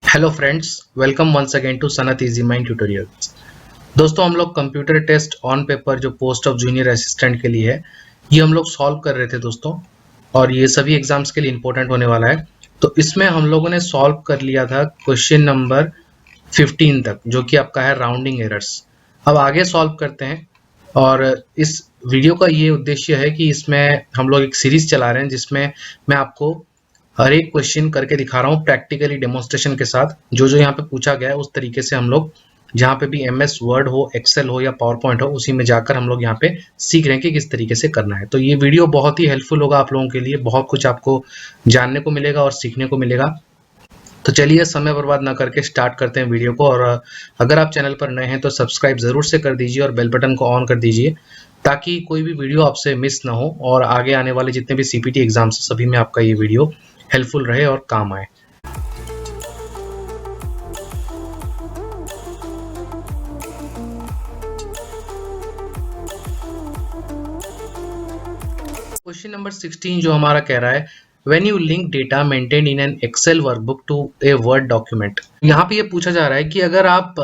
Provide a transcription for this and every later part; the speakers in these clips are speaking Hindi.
Hello friends, welcome once again to Sanat easy mind tutorials. दोस्तों, हम लोग कंप्यूटर टेस्ट ऑन पेपर जो पोस्ट ऑफ जूनियर असिस्टेंट के लिए है, ये हम लोग सॉल्व कर रहे थे दोस्तों। और ये सभी एग्जाम्स के लिए इंपॉर्टेंट होने वाला है। तो इसमें हम लोगों ने सॉल्व कर लिया था क्वेश्चन नंबर 15 तक, जो कि आपका है राउंडिंग एरर्स। अब आगे सॉल्व करते हैं। और इस वीडियो का ये उद्देश्य है कि इसमें हम लोग एक सीरीज चला रहे हैं जिसमें मैं आपको हर एक क्वेश्चन करके दिखा रहा हूँ प्रैक्टिकली डेमोन्स्ट्रेशन के साथ। जो जो यहाँ पे पूछा गया है उस तरीके से हम लोग जहाँ पे भी एमएस वर्ड हो, एक्सेल हो या पावर पॉइंट हो, उसी में जाकर हम लोग यहाँ पे सीख रहे हैं कि किस तरीके से करना है। तो ये वीडियो बहुत ही हेल्पफुल होगा आप लोगों के लिए, बहुत कुछ आपको जानने को मिलेगा और सीखने को मिलेगा। तो चलिए समय बर्बाद ना करके स्टार्ट करते हैं वीडियो को। और अगर आप चैनल पर नए हैं तो सब्सक्राइब जरूर से कर दीजिए और बेल बटन को ऑन कर दीजिए, ताकि कोई भी वीडियो आपसे मिस ना हो और आगे आने वाले जितने भी सीपीटी एग्जाम्स सभी में आपका ये वीडियो हेल्पफुल रहे और काम आए। क्वेश्चन नंबर 16 जो हमारा कह रहा है, when you link data maintain in an Excel workbook to a Word document. यहाँ पे ये पूछा जा रहा है कि अगर आप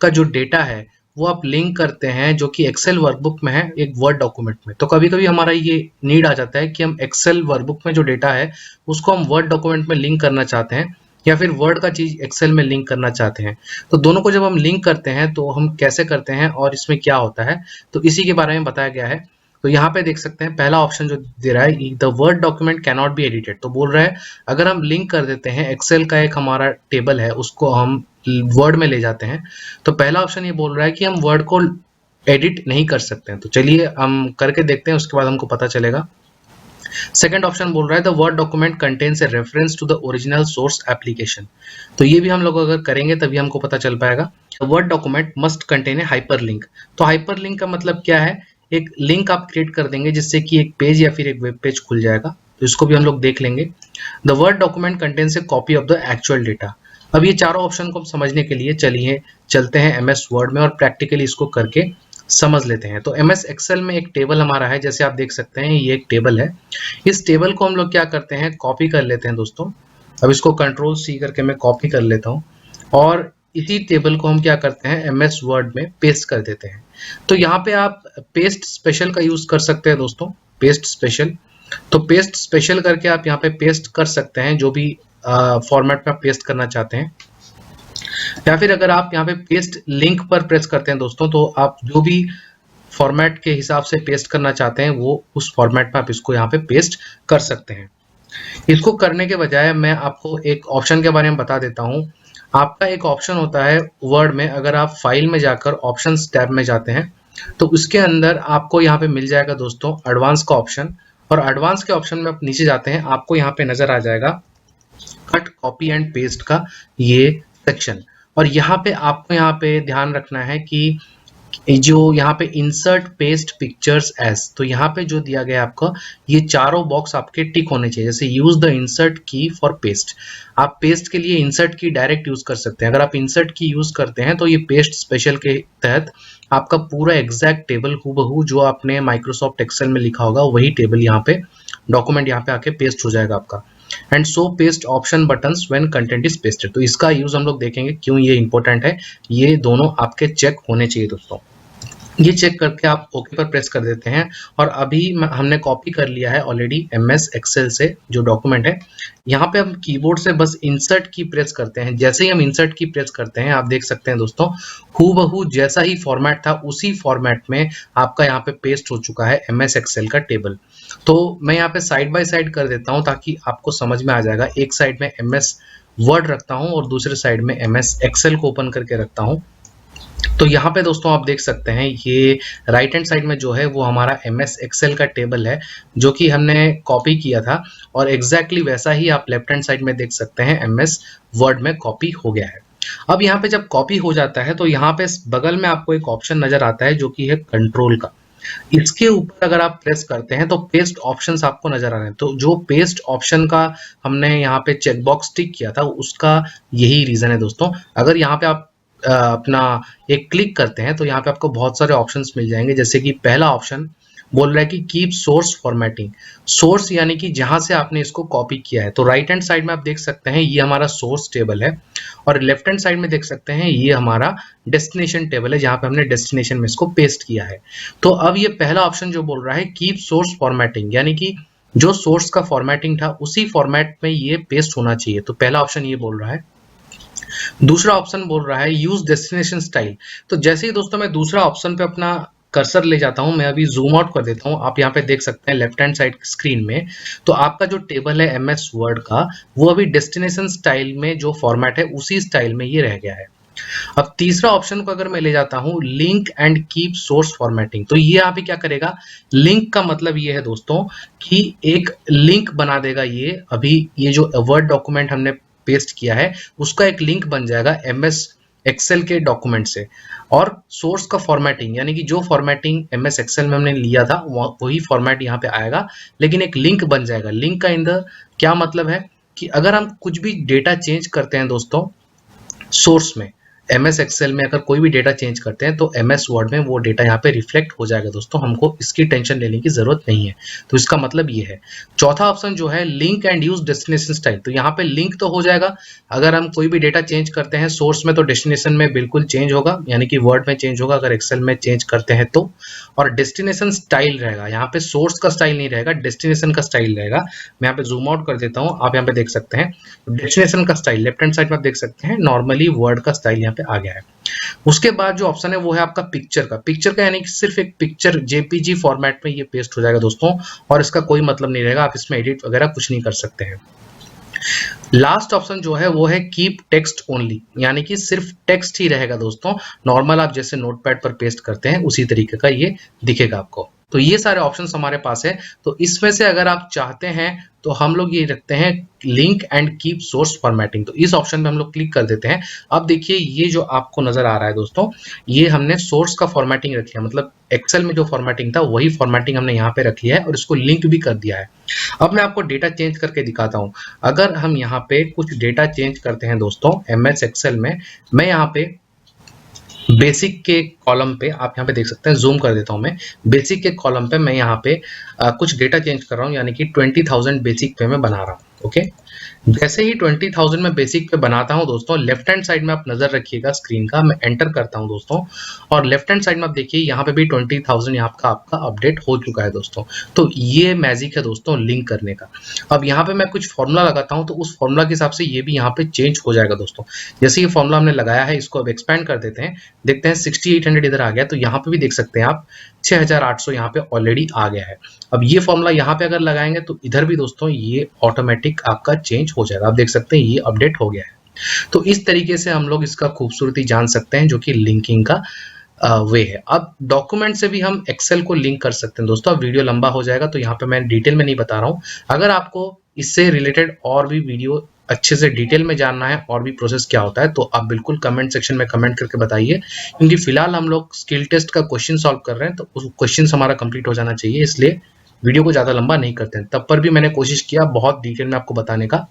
का जो डेटा है वो आप लिंक करते हैं जो कि एक्सेल वर्कबुक में है एक वर्ड डॉक्यूमेंट में। तो कभी कभी हमारा ये नीड आ जाता है कि हम एक्सेल वर्कबुक में जो डेटा है उसको हम वर्ड डॉक्यूमेंट में लिंक करना चाहते हैं, या फिर वर्ड का चीज एक्सेल में लिंक करना चाहते हैं। तो दोनों को जब हम लिंक करते हैं तो हम कैसे करते हैं और इसमें क्या होता है, तो इसी के बारे में बताया गया है। तो यहाँ पे देख सकते हैं पहला ऑप्शन जो दे रहा है, the Word document can not be edited. तो बोल रहा है अगर हम लिंक कर देते हैं एक्सेल का एक हमारा टेबल है उसको हम वर्ड में ले जाते हैं, तो पहला ऑप्शन ये बोल रहा है कि हम वर्ड को एडिट नहीं कर सकते हैं। तो चलिए हम करके देखते हैं, उसके बाद हमको पता चलेगा। सेकंड ऑप्शन बोल रहा है the Word document contains a reference to the original source application. तो ये भी हम लोग अगर करेंगे तभी हमको पता चल पाएगा। Word document must contain a hyperlink. तो हाइपरलिंक का मतलब क्या है, एक लिंक आप क्रिएट कर देंगे जिससे कि एक पेज या फिर एक वेब पेज खुल जाएगा। तो इसको भी हम लोग देख लेंगे। The Word document contains A copy of the actual data. अब ये चारों ऑप्शन को समझने के लिए चलिए चलते हैं एमएस वर्ड में और प्रैक्टिकली इसको करके समझ लेते हैं। तो एमएस एक्सेल में एक टेबल हमारा है, जैसे आप देख सकते हैं ये एक टेबल है। इस टेबल को हम लोग क्या करते हैं, कॉपी कर लेते हैं दोस्तों। अब इसको कंट्रोल सी करके मैं कॉपी कर लेता हूँ और इसी टेबल को हम क्या करते हैं एमएस वर्ड में पेस्ट कर देते हैं। तो यहाँ पे आप पेस्ट स्पेशल का यूज कर सकते हैं दोस्तों, पेस्ट स्पेशल। तो पेस्ट स्पेशल करके आप यहाँ पे पेस्ट कर सकते हैं जो भी फॉर्मेट में आप पेस्ट करना चाहते हैं। या फिर अगर आप यहाँ पे पेस्ट लिंक पर प्रेस करते हैं दोस्तों, तो आप जो भी फॉर्मेट के हिसाब से पेस्ट करना चाहते हैं वो उस फॉर्मेट में आप इसको यहाँ पे पेस्ट कर सकते हैं। इसको करने के बजाय मैं आपको एक ऑप्शन के बारे में बता देता हूँ। आपका एक ऑप्शन होता है वर्ड में, अगर आप फाइल में जाकर ऑप्शंस टैब में जाते हैं तो उसके अंदर आपको यहाँ पे मिल जाएगा दोस्तों एडवांस का ऑप्शन। और एडवांस के ऑप्शन में आप नीचे जाते हैं, आपको यहाँ पे नजर आ जाएगा कट कॉपी एंड पेस्ट का ये सेक्शन। और यहाँ पे आपको यहाँ पे ध्यान रखना है कि जो यहाँ पे इंसर्ट पेस्ट पिक्चर्स एज, तो यहाँ पे जो दिया गया है आपका, ये चारों बॉक्स आपके टिक होने चाहिए। जैसे यूज द इंसर्ट की फॉर पेस्ट, आप पेस्ट के लिए इंसर्ट की डायरेक्ट यूज कर सकते हैं। अगर आप इंसर्ट की यूज करते हैं तो ये पेस्ट स्पेशल के तहत आपका पूरा एग्जैक्ट टेबल हूबहू जो आपने माइक्रोसॉफ्ट एक्सेल में लिखा होगा वही टेबल यहाँ पे डॉक्यूमेंट यहाँ पे आके पेस्ट हो जाएगा आपका। And so paste option buttons when content is pasted. तो इसका यूज हम लोग देखेंगे क्यों ये इंपॉर्टेंट है। ये दोनों आपके चेक होने चाहिए दोस्तों। ये चेक करके आप ओके पर प्रेस कर देते हैं। और अभी हमने कॉपी कर लिया है ऑलरेडी एमएस एक्सेल से जो डॉक्यूमेंट है। यहाँ पे हम कीबोर्ड से बस इंसर्ट की प्रेस करते हैं। जैसे ही हम इंसर्ट की प्रेस करते हैं आप देख सकते हैं दोस्तों, हूबहू जैसा ही फॉर्मेट था उसी फॉर्मेट में आपका यहाँ पे पेस्ट हो चुका है एमएस एक्सेल का टेबल। तो मैं यहाँ पे साइड बाय साइड कर देता हूँ ताकि आपको समझ में आ जाएगा। एक साइड में एमएस वर्ड रखता हूँ और दूसरे साइड में एमएस एक्सेल को ओपन करके रखता हूँ। तो यहाँ पे दोस्तों आप देख सकते हैं ये राइट हैंड साइड में जो है वो हमारा एमएस एक्सेल का टेबल है जो कि हमने कॉपी किया था। और एग्जैक्टली वैसा ही आप लेफ्ट हैंड साइड में देख सकते हैं एमएस वर्ड में कॉपी हो गया है। अब यहाँ पे जब कॉपी हो जाता है तो यहाँ पे बगल में आपको एक ऑप्शन नजर आता है जो कि है कंट्रोल का। इसके ऊपर अगर आप प्रेस करते हैं तो पेस्ट ऑप्शंस आपको नजर आ रहे हैं। तो जो पेस्ट ऑप्शन का हमने यहाँ पे चेकबॉक्स टिक किया था उसका यही रीजन है दोस्तों। अगर यहाँ पे आप अपना एक क्लिक करते हैं तो यहाँ पे आपको बहुत सारे ऑप्शंस मिल जाएंगे, जैसे कि पहला ऑप्शन बोल रहा है कि कीप सोर्स फॉर्मेटिंग, सोर्स यानी कि जहां से आपने इसको कॉपी किया है। तो राइट हैंड साइड में आप देख सकते हैं ये हमारा सोर्स टेबल है, और लेफ्ट हैंड साइड में देख सकते हैं ये हमारा डेस्टिनेशन टेबल है, जहां पे हमने डेस्टिनेशन में इसको पेस्ट किया है। तो अब ये पहला ऑप्शन जो बोल रहा है कीप सोर्स फॉर्मेटिंग, यानी कि जो सोर्स का फॉर्मेटिंग था उसी फॉर्मेट में ये पेस्ट होना चाहिए, तो पहला ऑप्शन ये बोल रहा है। दूसरा ऑप्शन बोल रहा है यूज डेस्टिनेशन स्टाइल। तो जैसे ही दोस्तों मैं दूसरा ऑप्शन पे अपना कर्सर ले जाता हूं, मैं अभी जूम आउट कर देता हूं, आप यहाँ पे देख सकते हैं लेफ्ट हैंड साइड स्क्रीन में, तो आपका जो टेबल है एमएस वर्ड का वो अभी डेस्टिनेशन स्टाइल में जो फॉर्मेट है उसी स्टाइल में ये रह गया है। अब तीसरा ऑप्शन को अगर मैं ले जाता हूं link and keep source formatting, तो ये यहाँ पे क्या करेगा, लिंक का मतलब ये है दोस्तों कि एक लिंक बना देगा, ये अभी ये जो वर्ड डॉक्यूमेंट हमने पेस्ट किया है उसका एक लिंक बन जाएगा एमएस एक्सेल के डॉक्यूमेंट से। और सोर्स का फॉर्मेटिंग यानी कि जो फॉर्मेटिंग एमएस एक्सेल में हमने लिया था वही फॉर्मेट यहाँ पे आएगा, लेकिन एक लिंक बन जाएगा। लिंक का इन द क्या मतलब है कि अगर हम कुछ भी डेटा चेंज करते हैं दोस्तों सोर्स में, एमएस एक्सेल में अगर कोई भी डेटा चेंज करते हैं तो एमएस वर्ड में वो डेटा यहाँ पे रिफ्लेक्ट हो जाएगा दोस्तों, हमको इसकी टेंशन लेने की जरूरत नहीं है। तो इसका मतलब ये है। चौथा ऑप्शन जो है link and use destination style, तो यहाँ पे लिंक तो हो जाएगा, अगर हम कोई भी डेटा चेंज करते हैं सोर्स में तो डेस्टिनेशन में बिल्कुल चेंज होगा, यानी कि वर्ड में चेंज होगा अगर एक्सेल में चेंज करते हैं तो। और डेस्टिनेशन स्टाइल रहेगा, यहाँ पे सोर्स का स्टाइल नहीं रहेगा, डेस्टिनेशन का स्टाइल रहेगा। मैं यहाँ पे जूम आउट कर देता हूँ, आप यहाँ पे देख सकते हैं डेस्टिनेशन का स्टाइल लेफ्ट हैंड साइड में आप देख सकते हैं, नॉर्मली वर्ड का स्टाइल यहाँ पे आ गया है। उसके बाद जो ऑप्शन है वो है आपका पिक्चर का। पिक्चर का यानी कि सिर्फ एक पिक्चर जेपीजी फॉर्मेट में ये पेस्ट हो जाएगा दोस्तों, और इसका कोई मतलब नहीं रहेगा, आप इसमें एडिट वगैरह कुछ नहीं कर सकते हैं। लास्ट ऑप्शन जो है वो है कीप टेक्स्ट ओनली, यानी कि सिर्फ टेक्स्ट ही रहेगा दोस्तों, नॉर्मल आप जैसे नोटपैड पर पेस्ट करते हैं उसी तरीके का ये दिखेगा आपको। तो ये सारे ऑप्शंस हमारे पास है। तो इसमें से अगर आप चाहते हैं तो हम लोग ये रखते हैं link and keep source formatting, तो इस ऑप्शन पे हम लोग क्लिक कर देते हैं। अब देखिए ये जो आपको नजर आ रहा है दोस्तों, ये हमने सोर्स का फॉर्मेटिंग रख लिया, मतलब एक्सेल में जो फॉर्मेटिंग था वही फॉर्मेटिंग हमने यहाँ पे रख लिया है और इसको लिंक भी कर दिया है। अब मैं आपको डेटा चेंज करके दिखाता हूँ। अगर हम यहाँ पे कुछ डेटा चेंज करते हैं दोस्तों एमएस एक्सेल में, मैं यहाँ पे बेसिक के कॉलम पे, आप यहाँ पे देख सकते हैं, जूम कर देता हूं मैं, बेसिक के कॉलम पे मैं यहाँ पे कुछ डेटा चेंज कर रहा हूँ, यानी कि 20,000 बेसिक पे मैं बना रहा हूँ। ओके, जैसे ही 20,000 में बेसिक पे बनाता हूं दोस्तों, लेफ्ट हैंड साइड में आप नजर रखिएगा स्क्रीन का, मैं एंटर करता हूं दोस्तों, और लेफ्ट हैंड साइड में आप देखिए यहाँ पे भी 20,000 यहाँ का आपका अपडेट हो चुका है दोस्तों। तो ये मैजिक है दोस्तों लिंक करने का। अब यहाँ पे मैं कुछ फॉर्मूला लगाता हूँ तो उस फॉर्मूला के हिसाब से ये भी यहाँ पे चेंज हो जाएगा दोस्तों। जैसे ये फॉर्मूला हमने लगाया है, इसको अब एक्सपैंड कर देते हैं, देखते हैं 6800 इधर आ गया, तो यहाँ पे भी देख सकते हैं आप 6800 यहाँ पे ऑलरेडी आ गया है। अब ये फॉर्मूला यहाँ पे अगर लगाएंगे तो इधर भी दोस्तों ये ऑटोमेटिक आपका चेंज हो जाएगा, आप देख सकते हैं ये अपडेट हो गया है। तो इस तरीके से हम लोग इसका खूबसूरती जान सकते हैं, जो कि लिंकिंग का वे है। अब डॉक्यूमेंट से भी हम एक्सेल को लिंक कर सकते हैं दोस्तों। अब वीडियो लंबा हो जाएगा तो यहाँ पे मैं डिटेल में नहीं बता रहा हूँ। अगर आपको इससे रिलेटेड और भी वीडियो अच्छे से डिटेल में जानना है और भी प्रोसेस क्या होता है तो आप बिल्कुल कमेंट सेक्शन में कमेंट करके बताइए, क्योंकि फिलहाल हम लोग स्किल टेस्ट का क्वेश्चन सॉल्व कर रहे हैं तो उस क्वेश्चन हमारा कंप्लीट हो जाना चाहिए, इसलिए वीडियो को ज्यादा लंबा नहीं करते हैं। तब पर भी मैंने कोशिश किया बहुत डिटेल में आपको बताने का,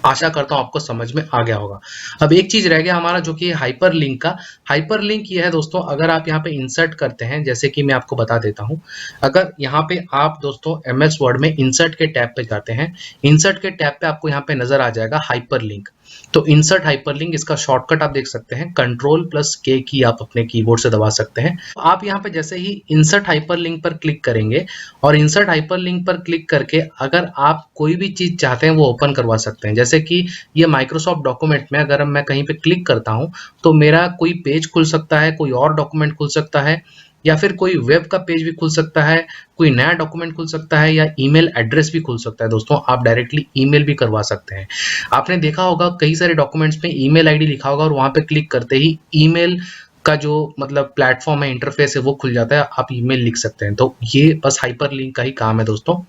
आशा करता हूं आपको समझ में आ गया होगा। अब एक चीज रह गया हमारा, जो कि हाइपर लिंक का। हाइपर लिंक ये है दोस्तों, अगर आप यहाँ पे इंसर्ट करते हैं, जैसे कि मैं आपको बता देता हूं, अगर यहाँ पे आप दोस्तों एमएस वर्ड में इंसर्ट के टैब पे जाते हैं, इंसर्ट के टैब पे आपको यहाँ पे नजर आ जाएगा हाइपर लिंक। तो इंसर्ट हाइपर लिंक, इसका शॉर्टकट आप देख सकते हैं, Ctrl+K की आप अपने कीबोर्ड से दबा सकते हैं। आप यहाँ पे जैसे ही इंसर्ट हाइपर लिंक पर क्लिक करेंगे और इंसर्ट हाइपर लिंक पर क्लिक करके अगर आप कोई भी चीज चाहते हैं वो ओपन करवा सकते हैं। जैसे कि ये माइक्रोसॉफ्ट डॉक्यूमेंट में अगर मैं कहीं पे क्लिक करता हूं तो मेरा कोई पेज खुल सकता है, कोई और डॉक्यूमेंट खुल सकता है, या फिर कोई वेब का पेज भी खुल सकता है, कोई नया डॉक्यूमेंट खुल सकता है, या ईमेल एड्रेस भी खुल सकता है दोस्तों। आप डायरेक्टली ईमेल भी करवा सकते हैं। आपने देखा होगा कई सारे डॉक्यूमेंट्स में ईमेल आईडी लिखा होगा और वहां पे क्लिक करते ही ईमेल का जो मतलब प्लेटफॉर्म है, इंटरफेस है, वो खुल जाता है, आप ईमेल लिख सकते हैं। तो ये बस हाइपर लिंक का ही काम है दोस्तों।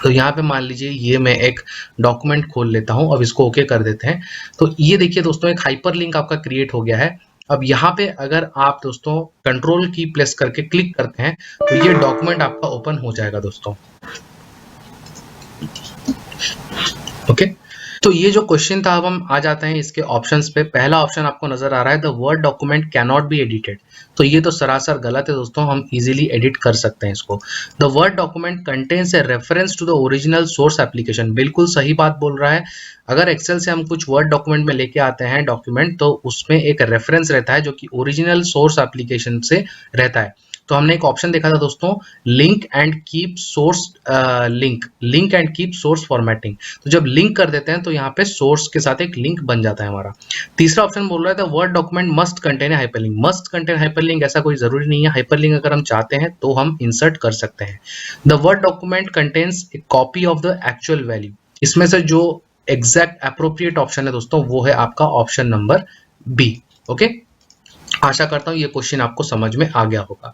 तो यहाँ पे मान लीजिए ये मैं एक डॉक्यूमेंट खोल लेता हूँ, अब इसको ओके कर देते हैं। तो ये देखिए दोस्तों एक हाइपर लिंक आपका क्रिएट हो गया है। अब यहाँ पे अगर आप दोस्तों कंट्रोल की प्रेस करके क्लिक करते हैं तो ये डॉक्यूमेंट आपका ओपन हो जाएगा दोस्तों। ओके, तो ये जो क्वेश्चन था, अब हम आ जाते हैं इसके ऑप्शंस पे। पहला ऑप्शन आपको नजर आ रहा है, the Word document can not be edited. तो ये तो सरासर गलत है दोस्तों, हम इजीली एडिट कर सकते हैं इसको। The Word document contains a reference to the original source application. बिल्कुल सही बात बोल रहा है। अगर एक्सेल से हम कुछ वर्ड डॉक्यूमेंट में लेके आते हैं डॉक्यूमेंट, तो उसमें एक रेफरेंस रहता है जो कि ओरिजिनल सोर्स एप्लीकेशन से रहता है। तो हमने एक ऑप्शन देखा था दोस्तों, link and keep source link and keep source formatting. तो जब लिंक कर देते हैं तो यहाँ पे सोर्स के साथ एक लिंक बन जाता है हमारा। तीसरा ऑप्शन बोल रहा है the Word document must contain hyperlink. Must contain hyperlink ऐसा कोई जरूरी नहीं है, हाइपरलिंक अगर हम चाहते हैं तो हम इंसर्ट कर सकते हैं। The Word document contains A copy of the actual value. इसमें से जो एग्जैक्ट अप्रोप्रिएट ऑप्शन है दोस्तों, वो है आपका ऑप्शन नंबर बी। ओके, आशा करता हूं ये क्वेश्चन आपको समझ में आ गया होगा।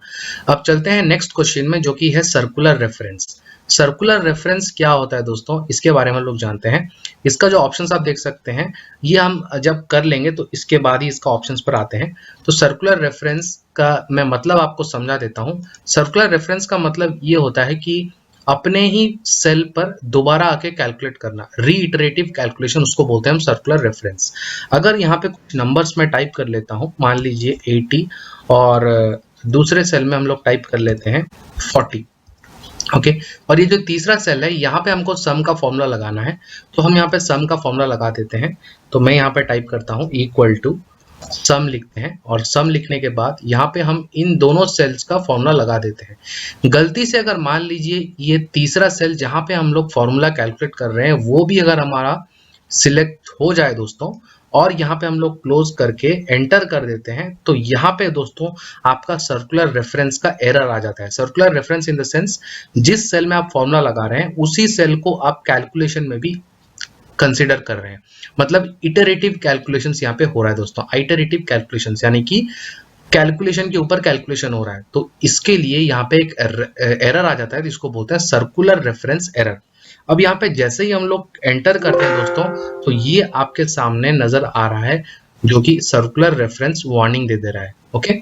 अब चलते हैं नेक्स्ट क्वेश्चन में, जो कि है सर्कुलर रेफरेंस। सर्कुलर रेफरेंस क्या होता है दोस्तों, इसके बारे में हम लोग जानते हैं। इसका जो ऑप्शंस आप देख सकते हैं, ये हम जब कर लेंगे तो इसके बाद ही इसका ऑप्शंस पर आते हैं। तो सर्कुलर रेफरेंस का मैं मतलब आपको समझा देता हूं। सर्कुलर रेफरेंस का मतलब ये होता है कि अपने ही सेल पर दोबारा आके कैलकुलेट करना, रीइटरेटिव कैलकुलेशन, उसको बोलते हैं हम सर्कुलर रेफरेंस। अगर यहाँ पे कुछ नंबर्स में टाइप कर लेता हूँ, मान लीजिए 80, और दूसरे सेल में हम लोग टाइप कर लेते हैं 40। ओके, और ये जो तीसरा सेल है, यहाँ पे हमको सम का फॉर्मूला लगाना है, तो हम यहाँ पे सम का फॉर्मूला लगा देते हैं। तो मैं यहाँ पे टाइप करता हूँ इक्वल टू सम लिखते हैं, और सम लिखने के बाद यहाँ पे हम इन दोनों सेल्स का फॉर्मूला लगा देते हैं। गलती से अगर मान लीजिए ये तीसरा सेल जहाँ पे हम लोग फॉर्मूला कैलकुलेट कर रहे हैं, वो भी अगर हमारा सिलेक्ट हो जाए दोस्तों, और यहाँ पे हम लोग क्लोज करके एंटर कर देते हैं, तो यहाँ पे दोस्तों आपका सर्कुलर रेफरेंस का एरर आ जाता है। Circular reference in the sense, जिस सेल में आप फॉर्मूला लगा रहे हैं उसी सेल को आप कैलकुलेशन में भी कंसिडर कर रहे हैं। मतलब इटरेटिव कैलकुलेशंस यहाँ पे हो रहा है दोस्तों, आइटरेटिव कैलकुलेशंस, यानी कि कैलकुलेशन के ऊपर कैलकुलेशन हो रहा है। तो इसके लिए यहाँ पे एक एरर आ जाता है जिसको बोलते हैं सर्कुलर रेफरेंस एरर। अब यहाँ पे जैसे ही हम लोग एंटर करते हैं दोस्तों, तो ये आपके सामने नजर आ रहा है, जो कि सर्कुलर रेफरेंस वार्निंग दे रहा है। ओके,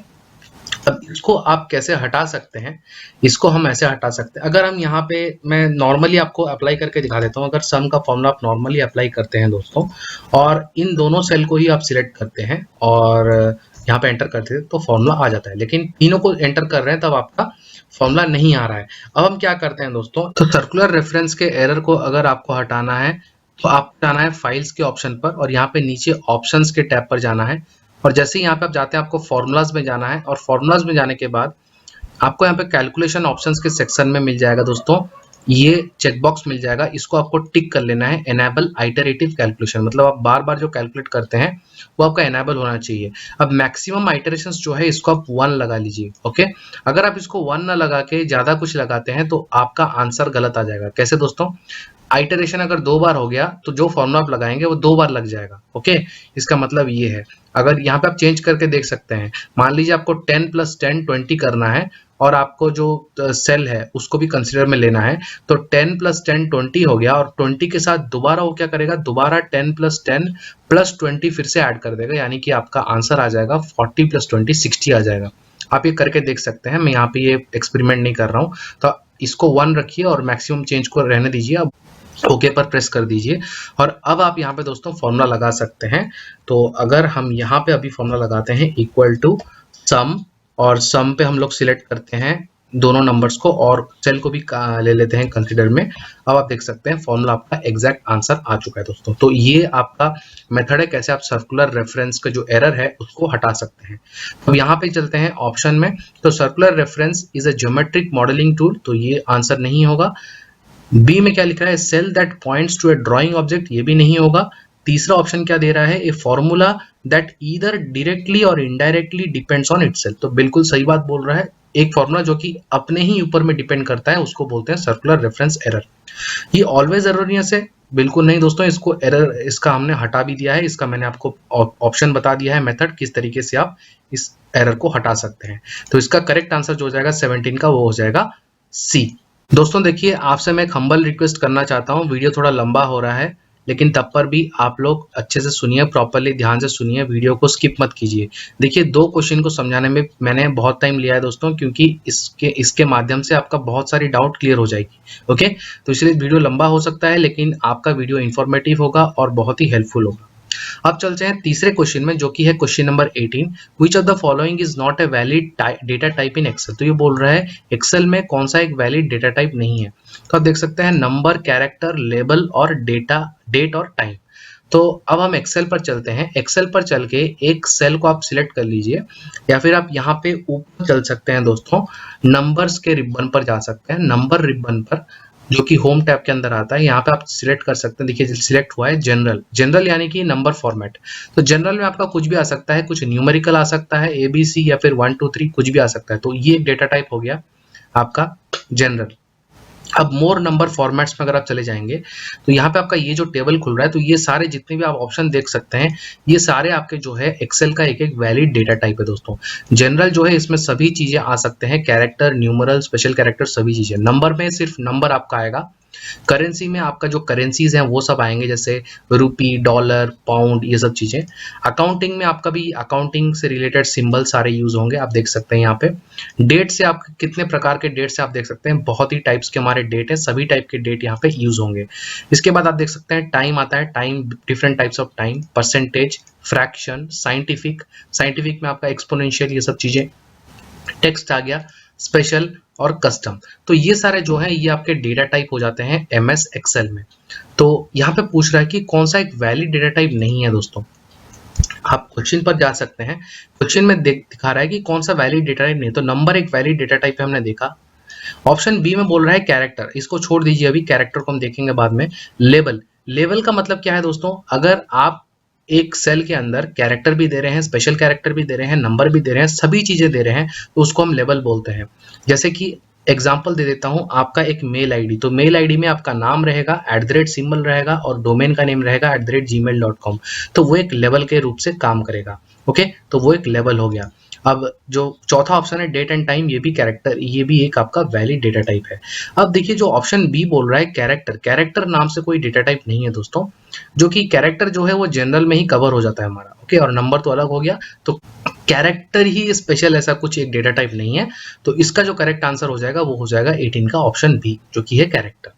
अब इसको आप कैसे हटा सकते हैं, इसको हम ऐसे हटा सकते हैं। अगर हम यहाँ पे, मैं नॉर्मली आपको अप्लाई करके दिखा देता हूँ। अगर सम का फॉर्मूला आप नॉर्मली अप्लाई करते हैं दोस्तों, और इन दोनों सेल को ही आप सिलेक्ट करते हैं और यहाँ पे एंटर करते हैं, तो फॉर्मूला आ जाता है। लेकिन तीनों को एंटर कर रहे हैं तब आपका फॉर्मूला नहीं आ रहा है। अब हम क्या करते हैं दोस्तों, तो सर्कुलर रेफरेंस के एरर को अगर आपको हटाना है, तो आपको जाना है फाइल्स के ऑप्शन पर, और यहाँ पे नीचे ऑप्शंस के टैब पर जाना है। और जैसे ही यहाँ पे आप जाते हैं, आपको फॉर्मूलाज में जाना है, और फॉर्मूलाज में जाने के बाद आपको यहाँ पे कैलकुलेशन ऑप्शंस के सेक्शन में मिल जाएगा दोस्तों, ये चेकबॉक्स मिल जाएगा। इसको आपको टिक कर लेना है, एनेबल आइटरेटिव कैलकुलेशन। मतलब आप बार बार जो कैलकुलेट करते हैं वो आपका एनेबल होना चाहिए। अब मैक्सिमम आइटरेशंस जो है, इसको आप 1 लगा लीजिए। ओके, अगर आप इसको 1 ना लगा के ज्यादा कुछ लगाते हैं तो आपका आंसर गलत आ जाएगा। कैसे दोस्तों, आइटरेशन अगर 2 बार हो गया तो जो फॉर्मूला आप लगाएंगे वो 2 बार लग जाएगा। ओके, इसका मतलब ये है। अगर यहाँ पे आप चेंज करके देख सकते हैं, मान लीजिए आपको 10 + 10 20 करना है, और आपको जो सेल है उसको भी कंसीडर में लेना है, तो 10 + 10 20 हो गया, और 20 के साथ दोबारा वो क्या करेगा, दोबारा 10 + 10 + 20 फिर से ऐड कर देगा, यानी कि आपका आंसर आ जाएगा 40 + 20 60 आ जाएगा। आप ये करके देख सकते हैं, मैं यहाँ पे ये एक्सपेरिमेंट नहीं कर रहा हूँ। तो इसको 1 रखिए और मैक्सिमम चेंज को रहने दीजिए। अब ओके पर प्रेस कर दीजिए, और अब आप यहाँ पे दोस्तों फॉर्मूला लगा सकते हैं। तो अगर हम यहाँ पे अभी फॉर्मूला लगाते हैं इक्वल टू सम, और सम पे हम लोग सिलेक्ट करते हैं दोनों नंबर्स को, और सेल को भी ले लेते हैं कंसीडर में। अब आप देख सकते हैं फॉर्मूला आपका एग्जैक्ट आंसर आ चुका है दोस्तों। तो ये आपका मेथड है, कैसे आप सर्कुलर रेफरेंस का जो एरर है उसको हटा सकते हैं। अब यहाँ पे चलते हैं ऑप्शन में। तो circular reference is a geometric modelling tool, तो ये आंसर नहीं होगा। बी में क्या लिखा है, cell that points to a drawing object, ये भी नहीं होगा। तीसरा ऑप्शन क्या दे रहा है, a formula that either directly और इनडायरेक्टली डिपेंड्स ऑन इटसेल्फ। तो बिल्कुल सही बात बोल रहा है, एक फॉर्मूला जो कि अपने ही ऊपर में डिपेंड करता है उसको बोलते हैं सर्कुलर रेफरेंस एरर। ये ऑलवेज एररोनियस है, बिल्कुल नहीं दोस्तों। इसको एरर, इसका हमने हटा भी दिया है, इसका मैंने आपको ऑप्शन बता दिया है, मेथड किस तरीके से आप इस एरर को हटा सकते हैं। तो इसका करेक्ट आंसर जो हो जाएगा 17 का, वो हो जाएगा सी। दोस्तों देखिए, आपसे मैं एक हम्बल रिक्वेस्ट करना चाहता हूँ, वीडियो थोड़ा लंबा हो रहा है, लेकिन तब पर भी आप लोग अच्छे से सुनिए, प्रॉपरली ध्यान से सुनिए, वीडियो को स्किप मत कीजिए। देखिए 2 क्वेश्चन को समझाने में मैंने बहुत टाइम लिया है दोस्तों, क्योंकि इसके माध्यम से आपका बहुत सारी डाउट क्लियर हो जाएगी। ओके, तो इसलिए वीडियो लंबा हो सकता है, लेकिन आपका वीडियो इंफॉर्मेटिव होगा और बहुत ही हेल्पफुल होगा। अब चलते हैं तीसरे क्वेश्चन में, जो कि है question number 18, which of the following is not a valid data type in Excel. तो ये बोल रहा है एक्सेल में कौन सा एक वैलिड डेटा टाइप नहीं है। तो आप देख सकते हैं नंबर, कैरेक्टर, लेबल और डेटा, डेट और टाइम। तो अब हम एक्सेल पर चलते हैं। एक्सेल पर चल के एक सेल को आप सिलेक्ट कर लीजिए, या फिर आप यहाँ पे ऊपर चल सकते हैं दोस्तों, नंबर्स के रिबन पर जा सकते हैं। नंबर रिबन पर, जो कि होम टैब के अंदर आता है, यहाँ पे आप सिलेक्ट कर सकते हैं। देखिए सिलेक्ट हुआ है जनरल। जनरल यानी कि नंबर फॉर्मेट। तो जनरल में आपका कुछ भी आ सकता है, कुछ न्यूमेरिकल आ सकता है, ABC या फिर 1 2 3 कुछ भी आ सकता है। तो ये एक डेटा टाइप हो गया आपका जनरल। अब मोर नंबर फॉर्मेट्स में अगर आप चले जाएंगे, तो यहाँ पे आपका ये जो टेबल खुल रहा है, तो ये सारे जितने भी आप ऑप्शन देख सकते हैं, ये सारे आपके जो है एक्सेल का एक एक वैलिड डेटा टाइप है दोस्तों। जनरल जो है इसमें सभी चीजें आ सकते हैं, कैरेक्टर, न्यूमरल, स्पेशल कैरेक्टर, सभी चीजें। नंबर में सिर्फ नंबर आपका आएगा। करेंसी में आपका जो करेंसीज हैं वो सब आएंगे, जैसे रुपी, डॉलर, पाउंड, ये सब चीजें। अकाउंटिंग में आपका भी अकाउंटिंग से रिलेटेड सिंबल सारे यूज होंगे, आप देख सकते हैं यहाँ पे। डेट से आप कितने प्रकार के डेट से आप देख सकते हैं, बहुत ही टाइप्स के हमारे डेट है, सभी टाइप के डेट यहाँ पे यूज होंगे। इसके बाद आप देख सकते हैं टाइम आता है, time, different types of time, percentage, fraction, scientific, scientific में आपका एक्सपोनेंशियल, ये सब चीजें। टेक्स्ट आ गया, स्पेशल और कस्टम। तो ये सारे जो है ये आपके डेटा टाइप हो जाते हैं MS एक्सेल में। तो यहाँ पे पूछ रहा है कि कौन सा एक वैलिड डेटा टाइप नहीं है दोस्तों। आप क्वेश्चन पर जा सकते हैं, क्वेश्चन में दिखा रहा है कि कौन सा वैलिड डेटा टाइप नहीं। तो नंबर एक वैलिड डेटा टाइप है, हमने देखा। ऑप्शन बी में बोल रहा है कैरेक्टर, इसको छोड़ दीजिए, अभी कैरेक्टर को हम देखेंगे बाद में। लेबल, लेवल का मतलब क्या है दोस्तों, अगर आप एक सेल के अंदर कैरेक्टर भी दे रहे हैं, स्पेशल कैरेक्टर भी दे रहे हैं, नंबर भी दे रहे हैं, सभी चीजें दे रहे हैं, तो उसको हम लेवल बोलते हैं। जैसे कि एग्जाम्पल दे देता हूं, आपका एक मेल आईडी, तो मेल आईडी में आपका नाम रहेगा, @ सिंबल रहेगा और डोमेन का नेम रहेगा @gmail.com। तो वो एक लेवल के रूप से काम करेगा। ओके, तो वो एक लेवल हो गया। अब जो चौथा ऑप्शन है डेट एंड टाइम, ये भी कैरेक्टर, ये भी एक आपका वैलिड डेटा टाइप है। अब देखिए जो ऑप्शन बी बोल रहा है कैरेक्टर, कैरेक्टर नाम से कोई डेटा टाइप नहीं है दोस्तों, जो कि कैरेक्टर जो है वो जनरल में ही कवर हो जाता है हमारा। ओके, और नंबर तो अलग हो गया, तो कैरेक्टर ही स्पेशल ऐसा कुछ एक डेटा टाइप नहीं है। तो इसका जो करेक्ट आंसर हो जाएगा वो हो जाएगा 18 का ऑप्शन बी, जो कि है कैरेक्टर।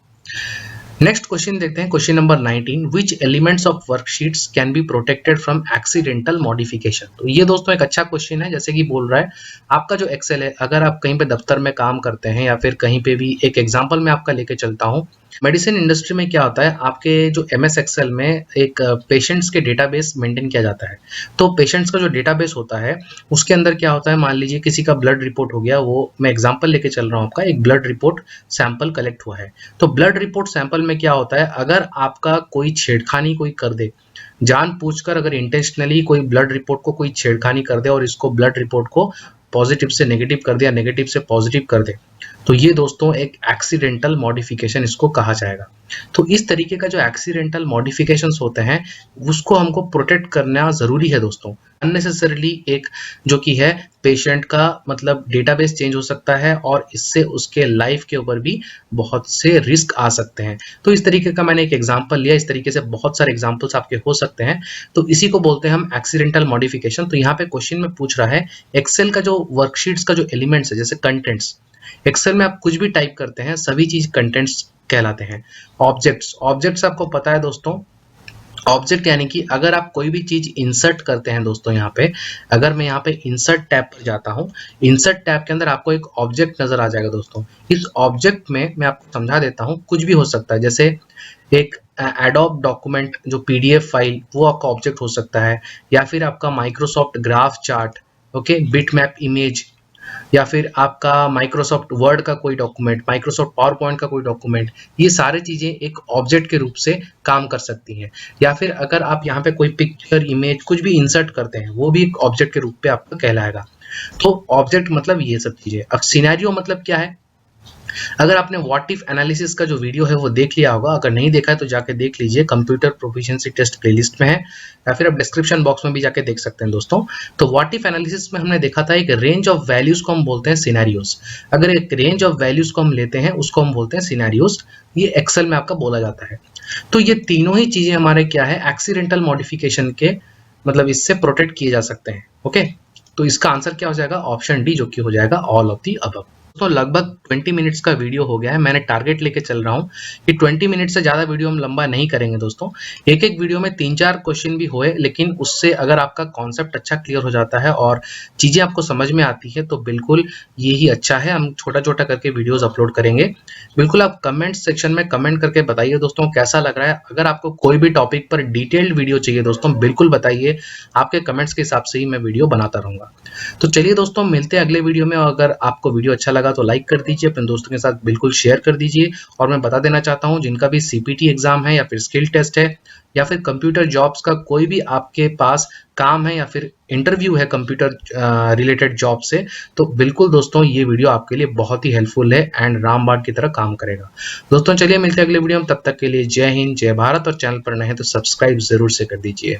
नेक्स्ट क्वेश्चन देखते हैं, question number 19, which elements of worksheets can be protected from accidental modification. तो ये दोस्तों एक अच्छा क्वेश्चन है। जैसे कि बोल रहा है आपका जो एक्सेल है, अगर आप कहीं पे दफ्तर में काम करते हैं या फिर कहीं पे भी, एक एग्जांपल मैं आपका लेके चलता हूँ, मेडिसिन इंडस्ट्री में क्या होता है, आपके जो MS एक्सेल में एक पेशेंट्स के डेटाबेस मेंटेन किया जाता है। तो पेशेंट्स का जो डेटाबेस होता है उसके अंदर क्या होता है, मान लीजिए किसी का ब्लड रिपोर्ट हो गया, वो मैं एग्जांपल लेके चल रहा हूँ आपका, एक ब्लड रिपोर्ट सैंपल कलेक्ट हुआ है। तो ब्लड रिपोर्ट सैंपल में क्या होता है, अगर आपका कोई छेड़खानी कोई कर दे, जानबूझकर अगर इंटेंशनली कोई ब्लड रिपोर्ट को कोई छेड़खानी कर दे और इसको ब्लड रिपोर्ट को पॉजिटिव से नेगेटिव कर दे या नेगेटिव से पॉजिटिव कर दे, तो ये दोस्तों एक एक्सीडेंटल मॉडिफिकेशन इसको कहा जाएगा। तो इस तरीके का जो एक्सीडेंटल मॉडिफिकेशंस होते हैं उसको हमको प्रोटेक्ट करना जरूरी है दोस्तों। अननेसेसरीली एक जो कि है पेशेंट का मतलब डेटाबेस चेंज हो सकता है और इससे उसके लाइफ के ऊपर भी बहुत से रिस्क आ सकते हैं। तो इस तरीके का मैंने एक एग्जांपल लिया, इस तरीके से बहुत सारे एग्जांपल्स आपके हो सकते हैं। तो इसी को बोलते हैं हम एक्सीडेंटल मॉडिफिकेशन। तो यहाँ पे क्वेश्चन में पूछ रहा है एक्सेल का जो वर्कशीट्स का जो एलिमेंट्स है, जैसे कंटेंट्स, एक्सेल में आप कुछ भी टाइप करते हैं सभी चीज कंटेंट्स कहलाते हैं। ऑब्जेक्ट्स, ऑब्जेक्ट्स आपको पता है दोस्तों, ऑब्जेक्ट यानी कि अगर आप कोई भी चीज इंसर्ट करते हैं दोस्तों, यहाँ पे अगर मैं यहाँ पे इंसर्ट टैब पर जाता हूँ, इंसर्ट टैब के अंदर आपको एक ऑब्जेक्ट नजर आ जाएगा दोस्तों। इस ऑब्जेक्ट में मैं आपको समझा देता हूँ, कुछ भी हो सकता है, जैसे एक एडोब डॉक्यूमेंट जो PDF फाइल, वो आपका ऑब्जेक्ट हो सकता है, या फिर आपका Microsoft graph chart, okay, bitmap image, या फिर आपका माइक्रोसॉफ्ट वर्ड का कोई डॉक्यूमेंट, माइक्रोसॉफ्ट पावर पॉइंट का कोई डॉक्यूमेंट, ये सारी चीजें एक ऑब्जेक्ट के रूप से काम कर सकती हैं। या फिर अगर आप यहाँ पे कोई पिक्चर, इमेज कुछ भी इंसर्ट करते हैं, वो भी एक ऑब्जेक्ट के रूप पे आपका कहलाएगा। तो ऑब्जेक्ट मतलब ये सब चीजें। अब सिनेरियो मतलब क्या है, अगर आपने व्हाट इफ एनालिसिस का जो वीडियो है वो देख लिया होगा, अगर नहीं देखा है तो जाके देख लीजिए, कंप्यूटर प्रोफिशिएंसी टेस्ट प्लेलिस्ट में है, या फिर आप डिस्क्रिप्शन बॉक्स में भी जाके देख सकते हैं दोस्तों। तो व्हाट इफ एनालिसिस में हमने देखा था एक रेंज ऑफ वैल्यूज को हम बोलते हैं सिनेरियोज। अगर एक रेंज ऑफ वैल्यूज को हम लेते हैं उसको हम बोलते हैं सिनेरियोज। ये एक्सेल में आपका बोला जाता है। तो ये तीनों ही चीजें हमारे क्या है, एक्सीडेंटल मॉडिफिकेशन के मतलब इससे प्रोटेक्ट किए जा सकते हैं। ओके, तो इसका आंसर क्या हो जाएगा, ऑप्शन डी, जो कि हो जाएगा ऑल ऑफ दी अबव। तो लगभग 20 मिनट्स का वीडियो हो गया है। मैंने टारगेट लेके चल रहा हूँ कि 20 मिनट से ज़्यादा वीडियो हम लंबा नहीं करेंगे दोस्तों। एक एक वीडियो में 3-4 क्वेश्चन भी होए, लेकिन उससे अगर आपका कॉन्सेप्ट अच्छा क्लियर हो जाता है और चीज़ें आपको समझ में आती है तो बिल्कुल ये ही अच्छा है। हम छोटा छोटा करके वीडियोस अपलोड करेंगे। बिल्कुल आप कमेंट सेक्शन में कमेंट करके बताइए दोस्तों कैसा लग रहा है। अगर आपको कोई भी टॉपिक पर डिटेल्ड वीडियो चाहिए दोस्तों, बिल्कुल बताइए, आपके कमेंट्स के हिसाब से ही मैं वीडियो बनाता रहूँगा। तो चलिए दोस्तों, मिलते हैं अगले वीडियो में। अगर आपको वीडियो अच्छा लगा तो लाइक कर दीजिए, अपने दोस्तों के साथ बिल्कुल शेयर कर दीजिए। और मैं बता देना चाहता हूं, जिनका भी सीपीटी एग्जाम है या फिर स्किल टेस्ट है या फिर कंप्यूटर जॉब्स का कोई भी आपके पास काम है या फिर इंटरव्यू है कंप्यूटर रिलेटेड जॉब से, तो बिल्कुल दोस्तों ये वीडियो आपके लिए बहुत ही हेल्पफुल है एंड रामबाण की तरह काम करेगा। दोस्तों चलिए मिलते हैं अगले वीडियो में, तब तक के लिए जय हिंद, जय भारत। और चैनल पर नए हैं तो सब्सक्राइब जरूर से कर दीजिए।